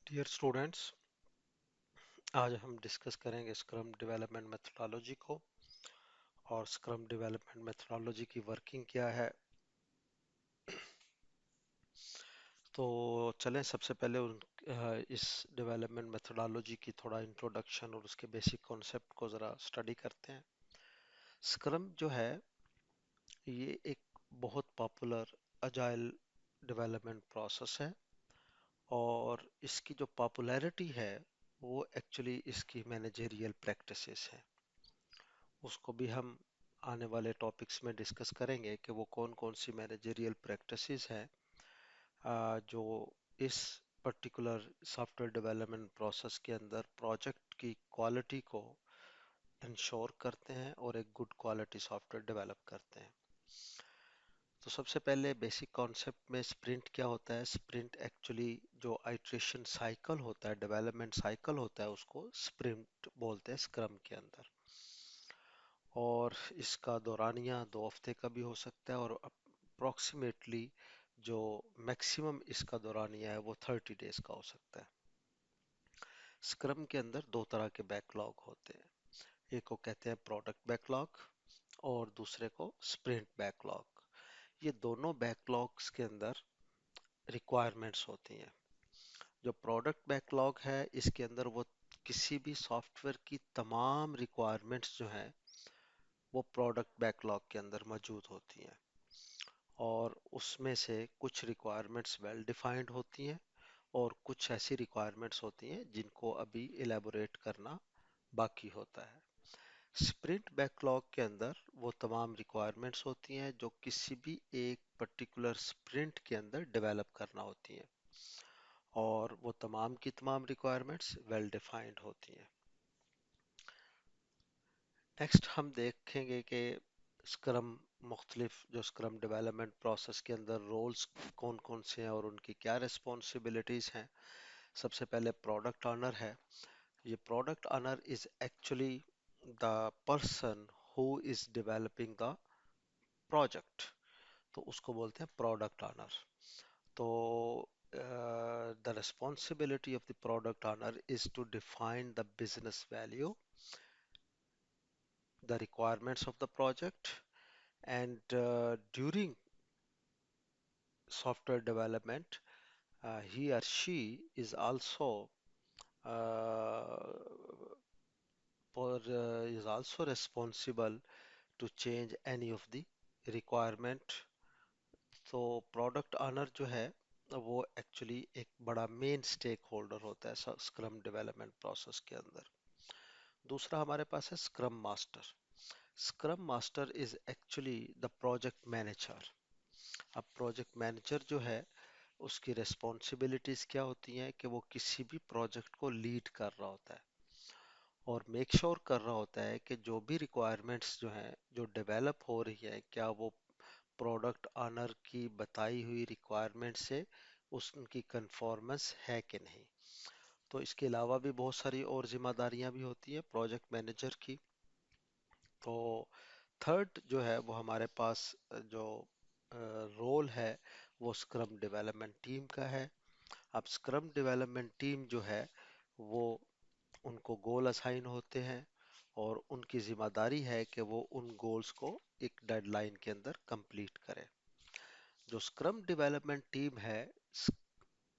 Dear students, आज हम discuss करेंगे स्क्रम डेवलपमेंट मेथोडोलॉजी को और स्क्रम डेवलपमेंट मेथोडोलॉजी की वर्किंग क्या है। तो चलें सबसे पहले इस डेवलपमेंट मेथोडोलॉजी की थोड़ा इंट्रोडक्शन और उसके बेसिक कॉन्सेप्ट को ज़रा स्टडी करते हैं। स्क्रम जो है ये एक बहुत पॉपुलर अजाइल डेवलपमेंट प्रोसेस है और इसकी जो पॉपुलैरिटी है वो एक्चुअली इसकी मैनेजरियल प्रैक्टिसेस है। उसको भी हम आने वाले टॉपिक्स में डिस्कस करेंगे कि वो कौन कौन सी मैनेजरियल प्रैक्टिसेस हैं जो इस पर्टिकुलर सॉफ्टवेयर डेवलपमेंट प्रोसेस के अंदर प्रोजेक्ट की क्वालिटी को इंश्योर करते हैं और एक गुड क्वालिटी सॉफ्टवेयर डेवलप करते हैं। तो सबसे पहले बेसिक कॉन्सेप्ट में स्प्रिंट क्या होता है। स्प्रिंट एक्चुअली जो आइट्रेशन साइकिल होता है, डेवलपमेंट साइकिल होता है, उसको स्प्रिंट बोलते हैं स्क्रम के अंदर। और इसका दौरानिया 2 हफ्ते का भी हो सकता है और अप्रॉक्सीमेटली जो मैक्सिमम इसका दौरानिया है वो 30 डेज का हो सकता है। स्क्रम के अंदर दो तरह के बैकलॉग होते हैं, एक को कहते हैं प्रोडक्ट बैकलॉग और दूसरे को स्प्रिंट बैकलॉग। ये दोनों बैकलॉग्स के अंदर रिक्वायरमेंट्स होती हैं। जो प्रोडक्ट बैकलॉग है इसके अंदर वो किसी भी सॉफ्टवेयर की तमाम रिक्वायरमेंट्स जो हैं वो प्रोडक्ट बैकलॉग के अंदर मौजूद होती हैं और उसमें से कुछ रिक्वायरमेंट्स वेल डिफाइंड होती हैं और कुछ ऐसी रिक्वायरमेंट्स होती हैं जिनको अभी इलेबोरेट करना बाकी होता है। स्प्रिंट बैकलॉग के अंदर वो तमाम रिक्वायरमेंट्स होती हैं जो किसी भी एक पर्टिकुलर स्प्रिंट के अंदर डेवलप करना होती हैं और वो तमाम की तमाम रिक्वायरमेंट्स वेल डिफाइंड होती हैं। नेक्स्ट हम देखेंगे कि स्क्रम मुख्तलिफ जो स्क्रम डेवलपमेंट प्रोसेस के अंदर रोल्स कौन कौन से हैं और उनकी क्या रिस्पॉन्सिबिलिटीज़ हैं। सबसे पहले प्रोडक्ट ऑनर है। ये product owner is actually the person who is developing the project, तो उसको बोलते हैं प्रोडक्ट ऑनर। तो the responsibility of the product owner is to define the business value, the requirements of the project, and during software development he or she is also uh, is also responsible to change any of the requirement। तो product owner जो है वो actually एक बड़ा main stake holder होता है scrum development process के अंदर। दूसरा हमारे पास है scrum master. Scrum master is actually the project manager. अब प्रोजेक्ट मैनेजर जो है उसकी रिस्पॉन्सिबिलिटीज क्या होती हैं कि वो किसी भी प्रोजेक्ट को लीड कर रहा होता है और मेक श्योर कर रहा होता है कि जो भी रिक्वायरमेंट्स जो हैं जो डेवलप हो रही है क्या वो प्रोडक्ट ऑनर की बताई हुई रिक्वायरमेंट से उनकी कंफॉर्मेंस है कि नहीं। तो इसके अलावा भी बहुत सारी और जिम्मेदारियां भी होती हैं प्रोजेक्ट मैनेजर की। तो थर्ड जो है वो हमारे पास जो रोल है वो स्क्रम डेवलपमेंट टीम का है। अब स्क्रम डेवलपमेंट टीम जो है वो उनको गोल असाइन होते हैं और उनकी जिम्मेदारी है कि वो उन गोल्स को एक डेडलाइन के अंदर कंप्लीट करें। जो स्क्रम डेवलपमेंट टीम है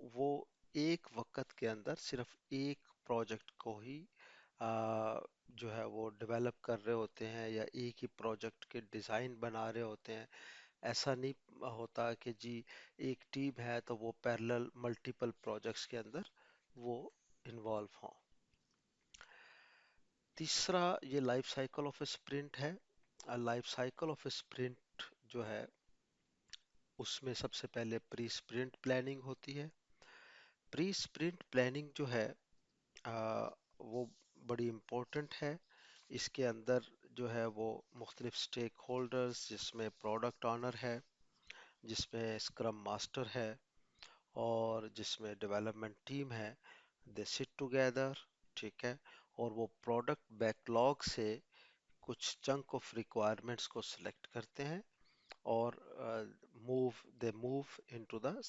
वो एक वक्त के अंदर सिर्फ एक प्रोजेक्ट को ही जो है वो डेवलप कर रहे होते हैं या एक ही प्रोजेक्ट के डिज़ाइन बना रहे होते हैं। ऐसा नहीं होता कि जी एक टीम है तो वो पैरेलल मल्टीपल प्रोजेक्ट्स के अंदर वो इन्वॉल्व हों। तीसरा ये लाइफ साइकिल ऑफ स्प्रिंट है। लाइफ साइकिल ऑफ स्प्रिंट जो है उसमें सबसे पहले प्री स्प्रिंट प्लानिंग होती है। प्री स्प्रिंट प्लानिंग जो है वो बड़ी इम्पोर्टेंट है। इसके अंदर जो है वो मुख्तलिफ स्टेक होल्डर्स जिसमें प्रोडक्ट ऑनर है, जिसमें स्क्रम मास्टर है और जिसमें डेवलपमेंट टीम है, दे सिट टुगेदर, ठीक है, और वो प्रोडक्ट बैकलॉग से कुछ चंक ऑफ रिक्वायरमेंट्स को सिलेक्ट करते हैं और move into the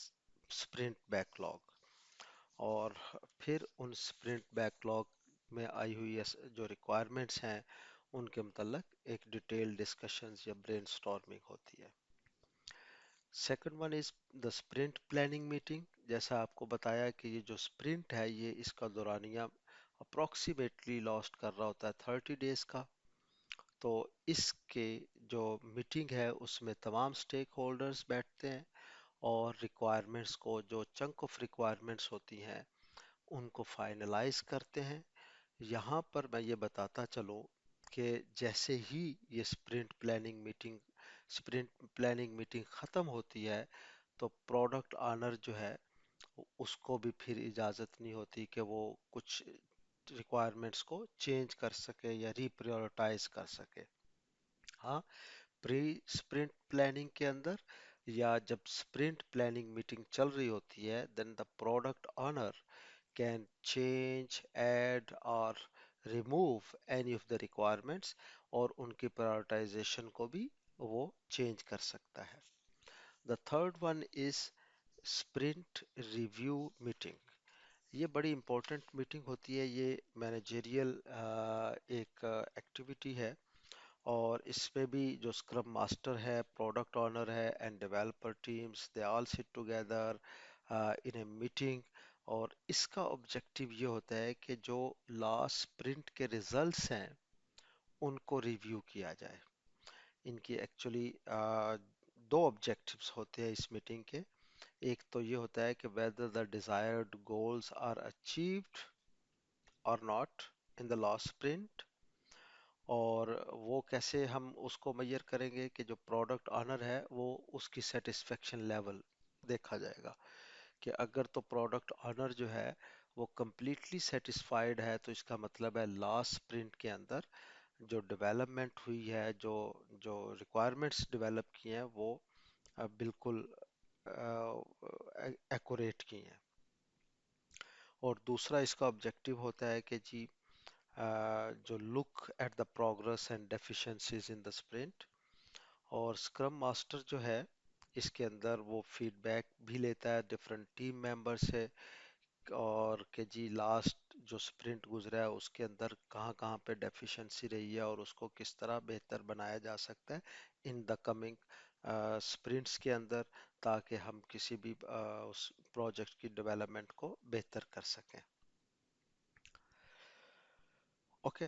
sprint backlog. और फिर उन स्प्रिंट बैकलॉग में आई हुई जो रिक्वायरमेंट्स हैं उनके मतलब एक डिटेल डिस्कशंस या ब्रेनस्टॉर्मिंग होती है। Second one is the sprint planning meeting. जैसा आपको बताया कि ये जो स्प्रिंट है ये इसका दौरानिया अप्रोक्सीमेटली लॉस्ट कर रहा होता है 30 डेज का। तो इसके जो मीटिंग है उसमें तमाम स्टेक होल्डर्स बैठते हैं और रिक्वायरमेंट्स को, जो चंक ऑफ रिक्वायरमेंट्स होती हैं, उनको फाइनलाइज करते हैं। यहाँ पर मैं ये बताता चलूँ कि जैसे ही ये स्प्रिंट प्लानिंग मीटिंग ख़त्म होती है तो प्रोडक्ट ऑनर जो है उसको भी फिर इजाज़त नहीं होती कि वो कुछ रिक्वायरमेंट्स को चेंज कर सके या रिप्रियोरिटाइज कर सके। हाँ, प्री स्प्रिंट प्लानिंग के अंदर या जब स्प्रिंट प्लानिंग मीटिंग चल रही होती है then the product owner can change, add or remove any of the requirements और उनकी prioritization को भी वो change कर सकता है। The third one is sprint review meeting। ये बड़ी important meeting होती है। ये मैनेजरियल एक एक्टिविटी है और इसमें भी जो स्क्रम मास्टर है, प्रोडक्ट ओनर है end developer teams, they all sit together in a meeting. और इसका ऑब्जेक्टिव ये होता है कि जो लास्ट स्प्रिंट के रिजल्ट्स हैं उनको रिव्यू किया जाए। इनकी एक्चुअली दो ऑब्जेक्टिव्स होते हैं इस मीटिंग के। एक तो ये होता है कि whether the desired goals are achieved और not in the last sprint. और वो कैसे हम उसको मेजर करेंगे कि जो प्रोडक्ट ऑनर है वो उसकी सेटिस्फेक्शन लेवल देखा जाएगा कि अगर तो प्रोडक्ट ऑनर जो है वो completely सेटिस्फाइड है तो इसका मतलब है लास्ट स्प्रिंट के अंदर जो डेवलपमेंट हुई है, जो जो रिक्वायरमेंट्स डेवलप की हैं वो बिल्कुल एक्यूरेट की हैं। और दूसरा इसका ऑब्जेक्टिव होता है कि जी जो look at the progress and deficiencies in the sprint. और स्क्रम मास्टर जो है इसके अंदर वो फीडबैक भी लेता है डिफरेंट टीम मेंबर से और कि जी लास्ट जो स्प्रिंट गुजरा है उसके अंदर कहाँ कहाँ पे डेफिशिएंसी रही है और उसको किस तरह बेहतर बनाया जा सकता है इन द कमिंग स्प्रिंट्स के अंदर, ताकि हम किसी भी उस प्रोजेक्ट की डेवलपमेंट को बेहतर कर सकें। ओके,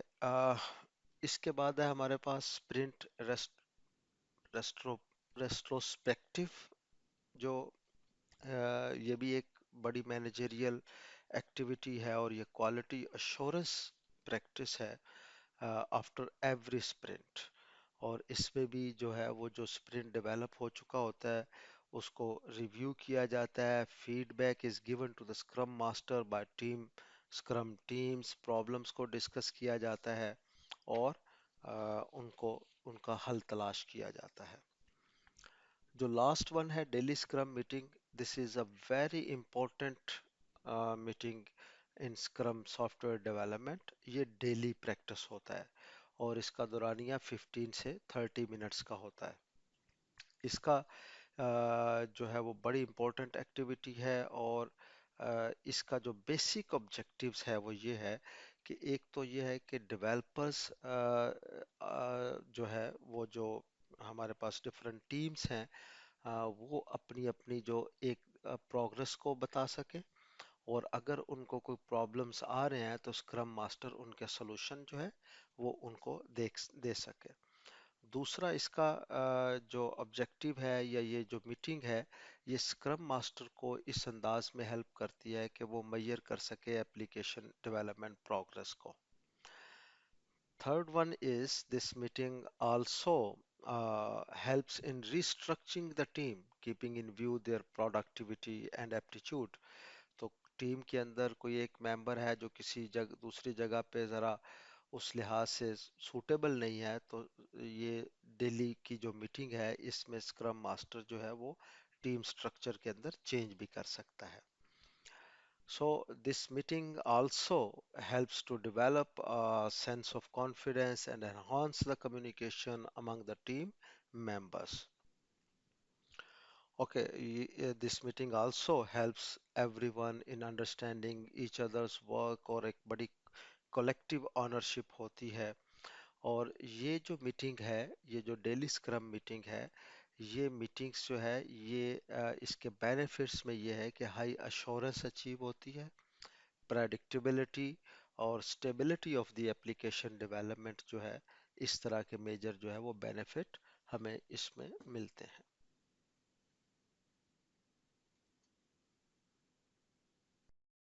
इसके बाद है हमारे पास स्प्रिंट रेस्ट्रो रेस्ट्रोस्पेक्टिव, जो ये भी एक बड़ी मैनेजरियल एक्टिविटी है और ये क्वालिटी अश्योरेंस प्रैक्टिस है आफ्टर एवरी स्प्रिंट। और इसमें भी जो है वो जो स्प्रिंट डेवलप हो चुका होता है उसको रिव्यू किया जाता है। Feedback is given to the scrum master by team, scrum teams, problems को डिस्कस किया जाता है और उनको उनका हल तलाश किया जाता है। जो लास्ट वन है daily scrum meeting, this is a very important meeting in scrum software development. ये डेली प्रैक्टिस होता है और इसका दौरानिया 15 से 30 मिनट्स का होता है। इसका जो है वो बड़ी इंपॉर्टेंट एक्टिविटी है और इसका जो बेसिक ऑब्जेक्टिव्स है वो ये है कि एक तो ये है कि डेवलपर्स जो है वो जो हमारे पास डिफरेंट टीम्स हैं वो अपनी अपनी जो एक प्रोग्रेस को बता सके और अगर उनको कोई प्रॉब्लम्स आ रहे हैं तो स्क्रम मास्टर उनके सॉल्यूशन जो है वो उनको दे सके। दूसरा इसका जो ऑब्जेक्टिव है या ये जो मीटिंग है ये स्क्रम मास्टर को इस अंदाज में हेल्प करती है कि वो मेजर कर सके एप्लीकेशन डेवलपमेंट प्रोग्रेस को। Third one is this meeting also helps in restructuring the team, keeping in view their productivity and aptitude। तो टीम के अंदर कोई एक मेंबर है जो किसी दूसरी जगह पे ज़रा उस लिहाज से सूटेबल नहीं है तो ये डेली की जो मीटिंग है इसमें स्क्रम मास्टर जो है वो टीम स्ट्रक्चर के अंदर चेंज भी कर सकता है। So this meeting also helps to develop a sense of confidence and enhance the communication among the team members. Okay, this meeting also helps everyone in understanding each other's work और एक बड़ी collective ownership होती है। और ये जो meeting है, ये जो डेली स्क्रम मीटिंग है, ये मीटिंग्स जो है ये इसके बेनिफिट्स में ये है कि हाई अश्योरेंस अचीव होती है, प्रेडिक्टेबिलिटी और stability of the application development जो है, इस तरह के मेजर जो है वो बेनिफिट हमें इसमें मिलते हैं।